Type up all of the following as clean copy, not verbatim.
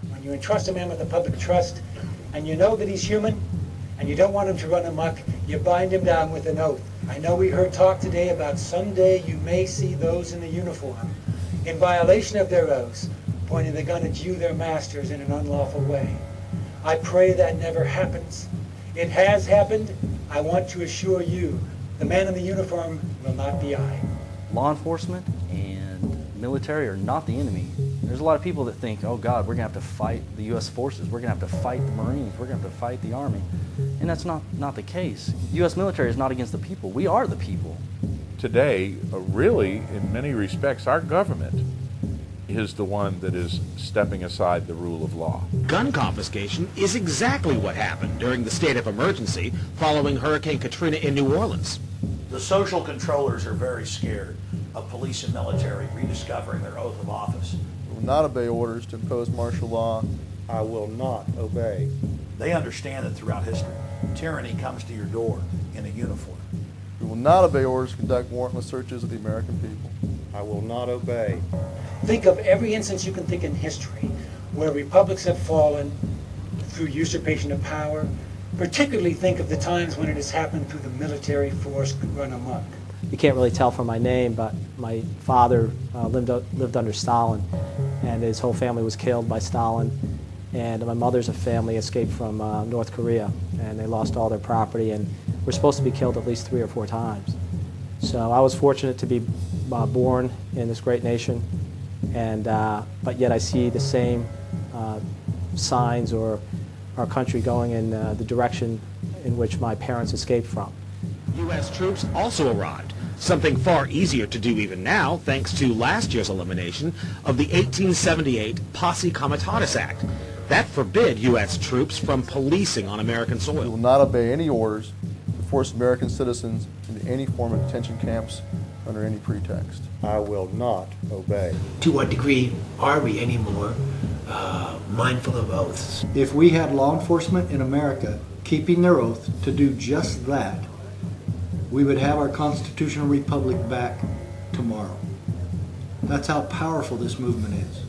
When you entrust a man with a public trust, and you know that he's human, and you don't want him to run amok, you bind him down with an oath. I know we heard talk today about someday you may see those in the uniform, in violation of their oaths, pointing the gun at you, their masters, in an unlawful way. I pray that never happens. It has happened. I want to assure you, the man in the uniform will not be I. Law enforcement and military are not the enemy. There's a lot of people that think, oh God, we're going to have to fight the U.S. forces, we're going to have to fight the Marines, we're going to have to fight the Army. And that's not the case. The U.S. military is not against the people. We are the people. Today, really, in many respects, our government is the one that is stepping aside the rule of law. Gun confiscation is exactly what happened during the state of emergency following Hurricane Katrina in New Orleans. The social controllers are very scared of police and military rediscovering their oath of office. We will not obey orders to impose martial law. I will not obey. They understand that throughout history, tyranny comes to your door in a uniform. We will not obey orders to conduct warrantless searches of the American people. I will not obey. Think of every instance you can think in history where republics have fallen through usurpation of power. Particularly think of the times when it has happened through the military force run amok. You can't really tell from my name, but my father lived under Stalin, and his whole family was killed by Stalin. And my mother's family escaped from North Korea, and they lost all their property, and were supposed to be killed at least 3 or 4 times. So I was fortunate to be born in this great nation, and but yet I see the same signs or our country going in the direction in which my parents escaped from. U.S. troops also arrived, something far easier to do even now thanks to last year's elimination of the 1878 Posse Comitatus Act. That forbid U.S. troops from policing on American We soil. will not obey any orders to force American citizens into any form of detention camps under any pretext. I will not obey. To what degree are we anymore mindful of oaths? If we had law enforcement in America keeping their oath to do just that, we would have our constitutional republic back tomorrow. That's how powerful this movement is.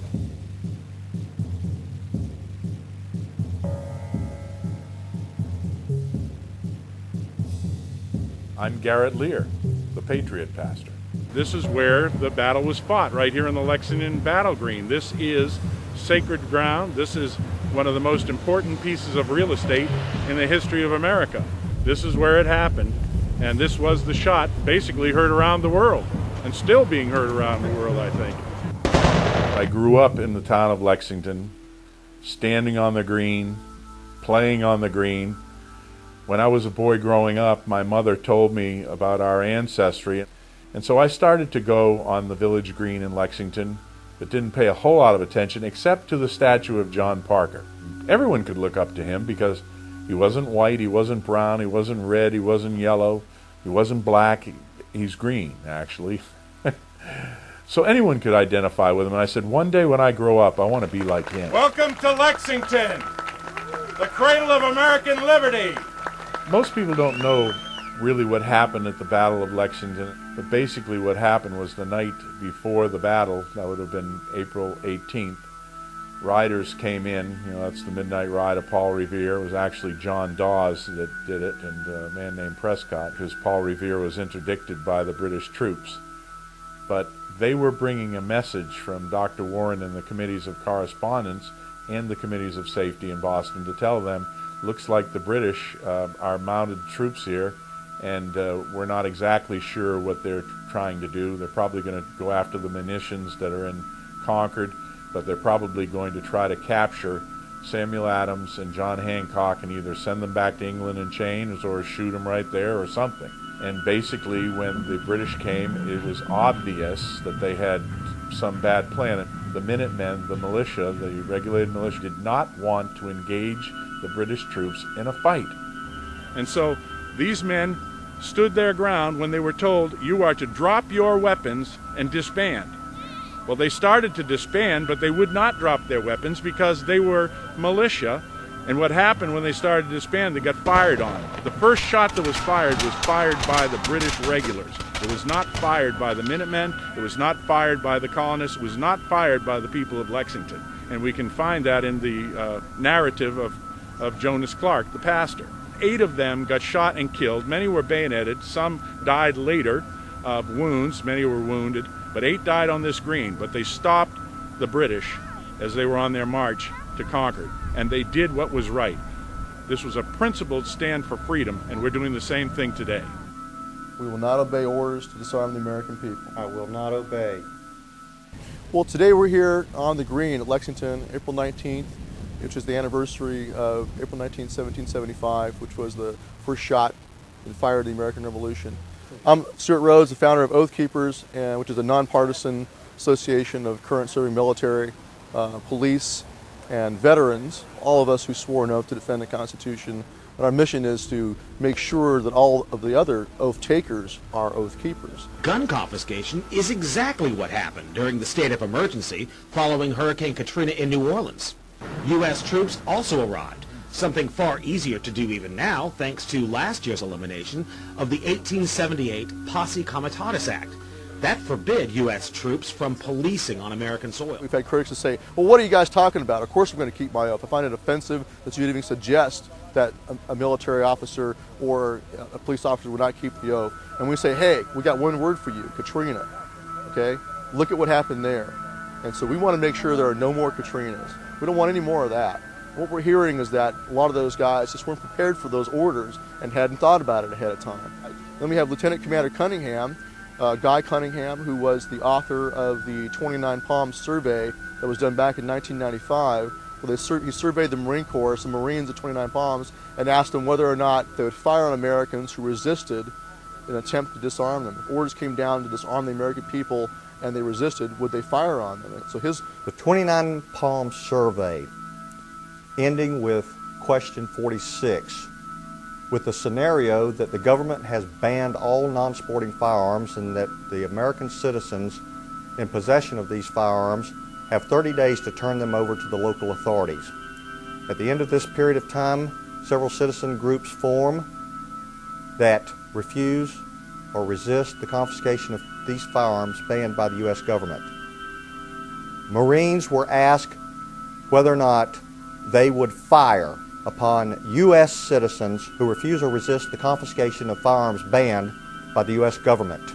I'm Garrett Lear, the Patriot Pastor. This is where the battle was fought, right here in the Lexington Battle Green. This is sacred ground. This is one of the most important pieces of real estate in the history of America. This is where it happened, and this was the shot basically heard around the world, and still being heard around the world, I think. I grew up in the town of Lexington, standing on the green, playing on the green. When I was a boy growing up, my mother told me about our ancestry, and so I started to go on the village green in Lexington, but didn't pay a whole lot of attention except to the statue of John Parker. Everyone could look up to him because he wasn't white, he wasn't brown, he wasn't red, he wasn't yellow, he wasn't black, he's green, actually. So anyone could identify with him, and I said, one day when I grow up, I want to be like him. Welcome to Lexington, the cradle of American liberty. Most people don't know really what happened at the Battle of Lexington, but basically what happened was the night before the battle, that would have been April 18th, riders came in, that's the midnight ride of Paul Revere. It was actually John Dawes that did it, and a man named Prescott, because Paul Revere was interdicted by the British troops. But they were bringing a message from Dr. Warren and the committees of correspondence and the committees of safety in Boston to tell them, looks like the British are mounted troops here, and we're not exactly sure what they're trying to do. They're probably going to go after the munitions that are in Concord, but they're probably going to try to capture Samuel Adams and John Hancock and either send them back to England in chains or shoot them right there or something. And basically when the British came, it was obvious that they had some bad plan. The Minutemen, the militia, the regulated militia, did not want to engage the British troops in a fight. And so these men stood their ground when they were told, you are to drop your weapons and disband. Well, they started to disband, but they would not drop their weapons because they were militia. And what happened when they started to disband, they got fired on. The first shot that was fired by the British regulars. It was not fired by the Minutemen. It was not fired by the colonists. It was not fired by the people of Lexington. And we can find that in the narrative of Jonas Clark, the pastor. 8 of them got shot and killed. Many were bayoneted. Some died later of wounds. Many were wounded. But 8 died on this green. But they stopped the British as they were on their march to Concord. And they did what was right. This was a principled stand for freedom, and we're doing the same thing today. We will not obey orders to disarm the American people. I will not obey. Well, today we're here on the green at Lexington, April 19th, which is the anniversary of April 19, 1775, which was the first shot and fire of the American Revolution. I'm Stuart Rhodes, the founder of Oath Keepers, which is a nonpartisan association of current serving military, police, and veterans, all of us who swore an oath to defend the Constitution. And our mission is to make sure that all of the other oath takers are oath keepers. Gun confiscation is exactly what happened during the state of emergency following Hurricane Katrina in New Orleans. U.S. troops also arrived, something far easier to do even now thanks to last year's elimination of the 1878 Posse Comitatus Act. That forbid U.S. troops from policing on American soil. We've had critics that say, well, what are you guys talking about? Of course I'm going to keep my oath. I find it offensive that you'd even suggest that a military officer or a police officer would not keep the oath. And we say, hey, we got one word for you, Katrina, okay? Look at what happened there. And so we want to make sure there are no more Katrinas. We don't want any more of that. What we're hearing is that a lot of those guys just weren't prepared for those orders and hadn't thought about it ahead of time. Then we have Lieutenant Commander Cunningham, Guy Cunningham, who was the author of the 29 Palms survey that was done back in 1995. Well, he surveyed the Marine Corps, some Marines at 29 Palms, and asked them whether or not they would fire on Americans who resisted in an attempt to disarm them. If orders came down to disarm the American people and they resisted, would they fire on them? So the 29 Palms survey, ending with question 46, with the scenario that the government has banned all non-sporting firearms and that the American citizens in possession of these firearms have 30 days to turn them over to the local authorities. At the end of this period of time, several citizen groups form that refuse or resist the confiscation of these firearms banned by the U.S. government. Marines were asked whether or not they would fire upon U.S. citizens who refuse or resist the confiscation of firearms banned by the U.S. government.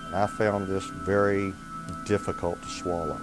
And I found this very difficult to swallow.